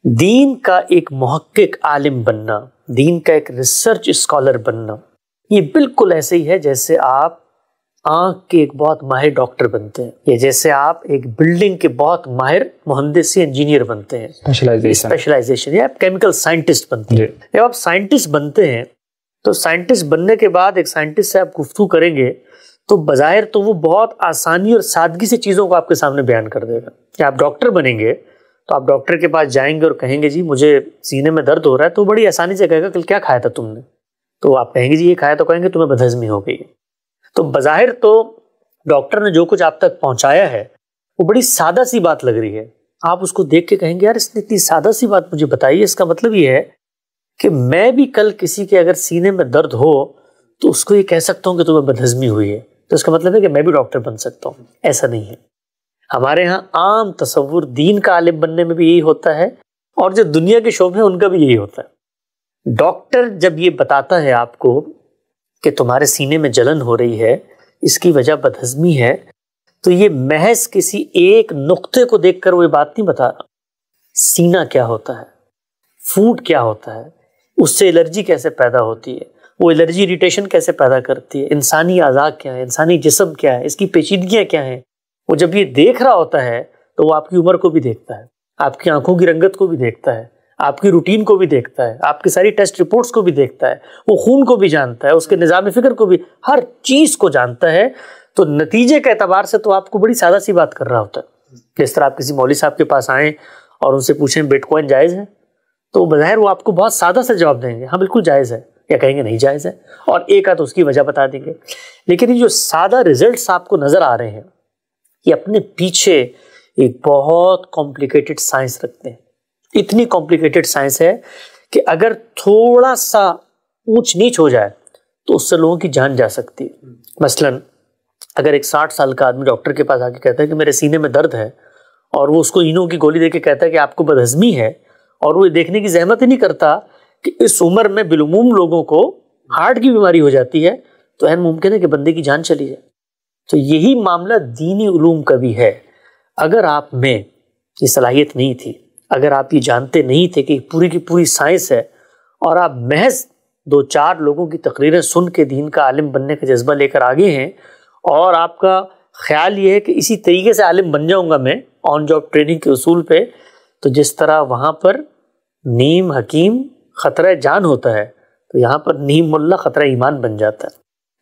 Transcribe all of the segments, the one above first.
دین کا ایک محقق عالم بننا، دین کا ایک ریسرچ اسکالر بننا، یہ بالکل ایسے ہی ہے جیسے آپ آنکھ کے ایک بہت ماہر ڈاکٹر بنتے ہیں، یا جیسے آپ ایک بلڈنگ کے بہت ماہر مہندسی انجینئر بنتے ہیں، اسپیشلائزیشن، یا آپ کیمیکل سائنٹسٹ بنتے ہیں۔ جب آپ سائنٹسٹ بنتے ہیں تو سائنٹسٹ بننے کے بعد ایک سائنٹسٹ سے آپ گفتگو کریں گے تو بظاہر تو وہ بہت آسانی اور سادگی سے چیزوں کو آپ کے سامنے بیان کر دے گا۔ کہ آپ ڈاکٹر بنیں گے تو آپ ڈاکٹر کے پاس جائیں گے اور کہیں گے جی مجھے سینے میں درد ہو رہا ہے، تو بڑی آسانی سے کہے گا کل کیا کھایا تھا تم نے؟ تو آپ کہیں گے جی یہ کھایا، تو کہیں گے تمہیں بدہضمی ہو گئی۔ تو بظاہر تو ڈاکٹر نے جو کچھ آپ تک پہنچایا ہے وہ بڑی سادہ سی بات لگ رہی ہے، آپ اس کو دیکھ کے کہیں گے یار اس نے اتنی سادہ سی بات مجھے بتائی ہے، اس کا مطلب یہ ہے کہ میں بھی کل کسی کے اگر سینے میں درد ہو تو اس کو یہ کہہ سکتا ہوں کہ تمہیں بدہضمی ہوئی ہے، تو اس کا مطلب ہے کہ میں بھی ڈاکٹر بن سکتا ہوں۔ ایسا نہیں ہے، ہمارے ہاں عام تصور دین کا عالم بننے میں بھی یہی ہوتا ہے، اور جو دنیا کے شعبے ہیں ان کا بھی یہی ہوتا ہے۔ ڈاکٹر جب یہ بتاتا ہے آپ کو کہ تمہارے سینے میں جلن ہو رہی ہے، اس کی وجہ بدہضمی ہے، تو یہ محض کسی ایک نقطے کو دیکھ کر وہ یہ بات نہیں بتا رہا۔ سینہ کیا ہوتا ہے، فوڈ کیا ہوتا ہے، اس سے الرجی کیسے پیدا ہوتی ہے، وہ الرجی اریٹیشن کیسے پیدا کرتی ہے، انسانی اعضاء کیا ہے، انسانی جسم کیا ہے، اس کی پیچیدگیاں کیا ہیں، وہ جب یہ دیکھ رہا ہوتا ہے تو وہ آپ کی عمر کو بھی دیکھتا ہے، آپ کی آنکھوں کی رنگت کو بھی دیکھتا ہے، آپ کی روٹین کو بھی دیکھتا ہے، آپ کی ساری ٹیسٹ رپورٹس کو بھی دیکھتا ہے، وہ خون کو بھی جانتا ہے، اس کے نظام فکر کو بھی، ہر چیز کو جانتا ہے۔ تو نتیجے کے اعتبار سے تو آپ کو بڑی سادہ سی بات کر رہا ہوتا ہے۔ جس طرح آپ کسی مولوی صاحب کے پاس آئیں اور ان سے پوچھیں بٹ کوائن جائز ہے، تو بظاہر وہ آپ کو بہت سادہ سے جواب دیں گے، ہاں بالکل جائز ہے، یا کہیں گے نہیں جائز ہے، اور ایک آدھ اس کی وجہ بتا دیں گے۔ لیکن یہ جو سادہ ریزلٹس آپ کو نظر آ رہے ہیں، یہ اپنے پیچھے ایک بہت کمپلیکیٹڈ سائنس رکھتے ہیں۔ اتنی کمپلیکیٹڈ سائنس ہے کہ اگر تھوڑا سا اونچ نیچ ہو جائے تو اس سے لوگوں کی جان جا سکتی ہے۔ مثلاً اگر ایک 60 سال کا آدمی ڈاکٹر کے پاس آ کے کہتا ہے کہ میرے سینے میں درد ہے، اور وہ اس کو اینو کی گولی دے کے کہتا ہے کہ آپ کو بدہضمی ہے، اور وہ دیکھنے کی زحمت ہی نہیں کرتا کہ اس عمر میں بالعموم لوگوں کو ہارٹ کی بیماری ہو جاتی ہے، تو عین ممکن ہے کہ بندے کی جان چلی جائے۔ تو یہی معاملہ دینی علوم کا بھی ہے۔ اگر آپ میں یہ صلاحیت نہیں تھی، اگر آپ یہ جانتے نہیں تھے کہ پوری کی پوری سائنس ہے، اور آپ محض 2-4 لوگوں کی تقریریں سن کے دین کا عالم بننے کا جذبہ لے کر آگے ہیں، اور آپ کا خیال یہ ہے کہ اسی طریقے سے عالم بن جاؤں گا میں آن جاب ٹریننگ کے اصول پہ، تو جس طرح وہاں پر نیم حکیم خطرہ جان ہوتا ہے، تو یہاں پر نیم ملا خطرہ ایمان بن جاتا ہے۔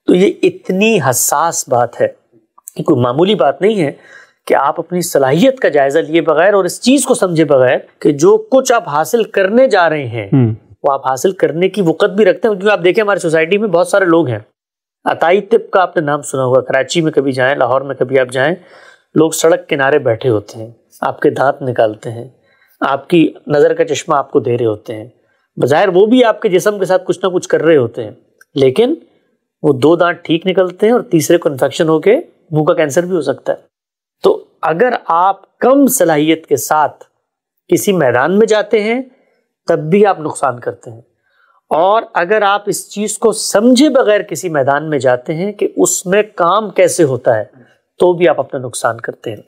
تو یہ اتنی حساس بات ہے، یہ کوئی معمولی بات نہیں ہے کہ آپ اپنی صلاحیت کا جائزہ لیے بغیر اور اس چیز کو سمجھے بغیر کہ جو کچھ آپ حاصل کرنے جا رہے ہیں وہ آپ حاصل کرنے کی وقت بھی رکھتے ہیں۔ کیونکہ آپ دیکھیں ہماری سوسائٹی میں بہت سارے لوگ ہیں، عطائی طب کا آپ نے نام سنا ہوگا، کراچی میں کبھی جائیں، لاہور میں کبھی آپ جائیں، لوگ سڑک کنارے بیٹھے ہوتے ہیں، آپ کے دانت نکالتے ہیں، آپ کی نظر کا چشمہ آپ کو دے رہے ہوتے ہیں، بظاہر وہ بھی آپ کے جسم کے ساتھ کچھ نہ کچھ کر رہے ہوتے ہیں، لیکن وہ 2 دانت ٹھیک نکلتے ہیں اور تیسرے کو انفیکشن ہو کے منہ کا کینسر بھی ہو سکتا ہے۔ تو اگر آپ کم صلاحیت کے ساتھ کسی میدان میں جاتے ہیں تب بھی آپ نقصان کرتے ہیں، اور اگر آپ اس چیز کو سمجھے بغیر کسی میدان میں جاتے ہیں کہ اس میں کام کیسے ہوتا ہے تو بھی آپ اپنا نقصان کرتے ہیں۔